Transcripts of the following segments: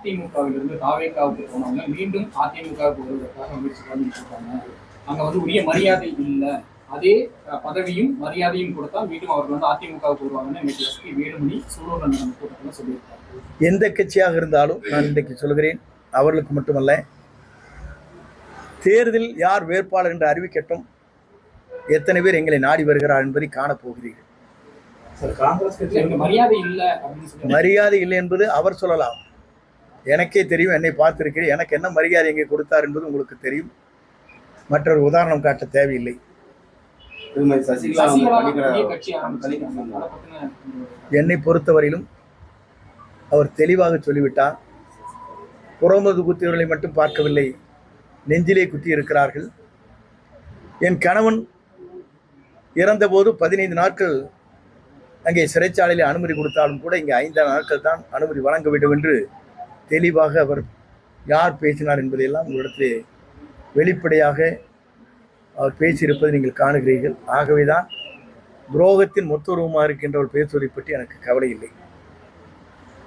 அதிமுகவிலிருந்து தாவேகாவுக்கு போனவங்க மீண்டும் அதிமுகவுக்கு வருவதற்காக முயற்சி பண்ணிட்டு இருக்காங்க. அங்க வந்து உரிய மரியாதை இல்லை, அதே பதவியும் மரியாதையும் கொடுத்தா மீண்டும் அவர்கள் வந்து அதிமுகவுக்கு வருவாங்கன்னு இன்னைக்கு எஸ்பி வேலுமணி சூலூர் நடந்த கூட்டத்தில் சொல்லியிருக்காங்க. எந்த கட்சியாக இருந்தாலும் நான் இன்றைக்கு சொல்கிறேன், அவர்களுக்கு மட்டுமல்ல, தேர்தல் யார் வேட்பாளர் என்று அறிவிக்கட்டும், எத்தனை பேர் எங்களை நாடி வருகிறார் என்பதை காணப்போகிறீர்கள். மரியாதை இல்லை என்பது அவர் சொல்லலாம், எனக்கே தெரியும், என்னை பார்த்திருக்கிறேன், எனக்கு என்ன மரியாதை எங்கே கொடுத்தார் என்பது உங்களுக்கு தெரியும். மற்றொரு உதாரணம் காட்ட தேவையில்லை. என்னை பொறுத்தவரையிலும் அவர் தெளிவாக சொல்லிவிட்டார். புறமது குத்தியவர்களை மட்டும் பார்க்கவில்லை, நெஞ்சிலே குத்தி இருக்கிறார்கள். என் கணவன் இறந்தபோது 15 நாட்கள் அங்கே சிறைச்சாலையில் அனுமதி கொடுத்தாலும் கூட இங்கே 5 நாட்கள் தான் அனுமதி வழங்க வேண்டும் என்று தெளிவாக அவர் யார் பேசினார் என்பதையெல்லாம் உங்களிடத்திலே வெளிப்படையாக அவர் பேசியிருப்பதை நீங்கள் காணுகிறீர்கள். ஆகவேதான் துரோகத்தின் மொத்தரூபமாக இருக்கின்றவர் பேசுவதை பற்றி எனக்கு கவலை இல்லை.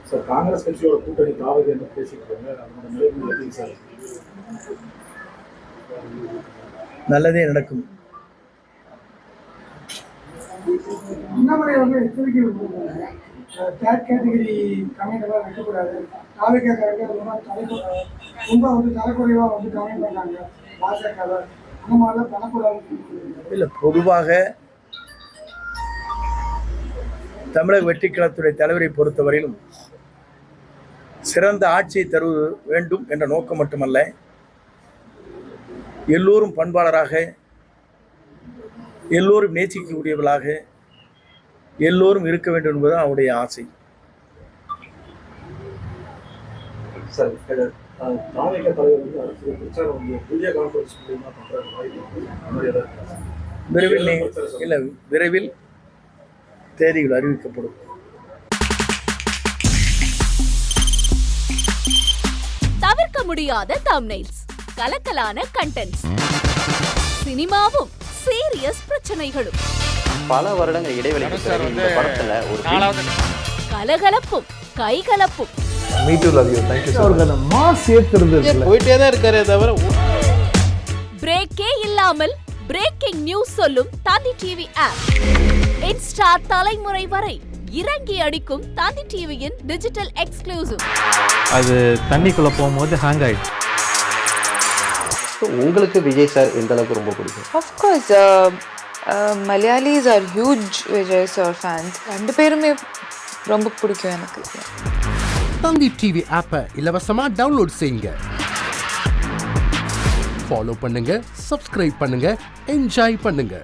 சார், காங்கிரஸ் கட்சியோட கூட்டணி தாவது என்று பேசிக்கிறாங்க, நல்லதே நடக்கும். அண்ணாமலை வந்து எச்சரிக்கை விட்டுருக்காங்க, தேர்ட் கேட்டகரி கமெண்ட் எல்லாம் வைக்கக்கூடாது, தாவேக்காரங்க ரொம்ப வந்து தரக்குறைவாக வந்து கமெண்ட் பண்ணாங்க, பாஜக அந்த மாதிரிலாம் பண்ணக்கூடாது. இல்லை, பொதுவாக தமிழக வெற்றிக்கழகத்துடைய தலைவரை பொறுத்தவரையிலும் சிறந்த ஆட்சியை தருவது வேண்டும் என்ற நோக்கம் மட்டுமல்ல, எல்லோரும் பண்பாளராக, எல்லோரும் நேசிக்கக்கூடியவர்களாக எல்லோரும் இருக்க வேண்டும் என்பதுதான் அவருடைய ஆசை. விரைவில் தேதிகள் அறிவிக்கப்படும். தவிர்க்க முடியாத தம்ப்நெயில்ஸ், கலக்கலான கண்டென்ட்ஸ், சினிமாவும் சீரியஸ் பிரச்சனைகளும், பல வருடங்கள் இடைவெளிக்கு பிறகு இந்த படத்துல ஒரு கலகலப்பும் கைகலப்பும், போயிட்டே தான் இருக்காரே தவிர பிரேக்கே இல்லாமல் பிரேக்கிங் நியூஸ் சொல்லும் தந்தி டிவி ஆப். இன்ஸ்டா தலைமுறை வரை இறங்கி அடிக்கும் தந்தி டிவியின் டிஜிட்டல் எக்ஸ்க்ளூசிவ். அது தண்ணிக்குள்ள போகும்போது ஹேங் ஆயிடுச்சு. உங்களுக்கு விஜய் சார் எந்த அளவுக்கு ரொம்ப பிடிக்கும்? Of course, Malayalis are huge Vijay sir fans. ரெண்டு பேருமே ரொம்ப பிடிக்கும் எனக்கு. தந்தி டிவி ஆப்பை இலவசமா டவுன்லோட் செய்யுங்க, ஃபாலோ பண்ணுங்க, சப்ஸ்கிரைப் பண்ணுங்க, என்ஜாய் பண்ணுங்க.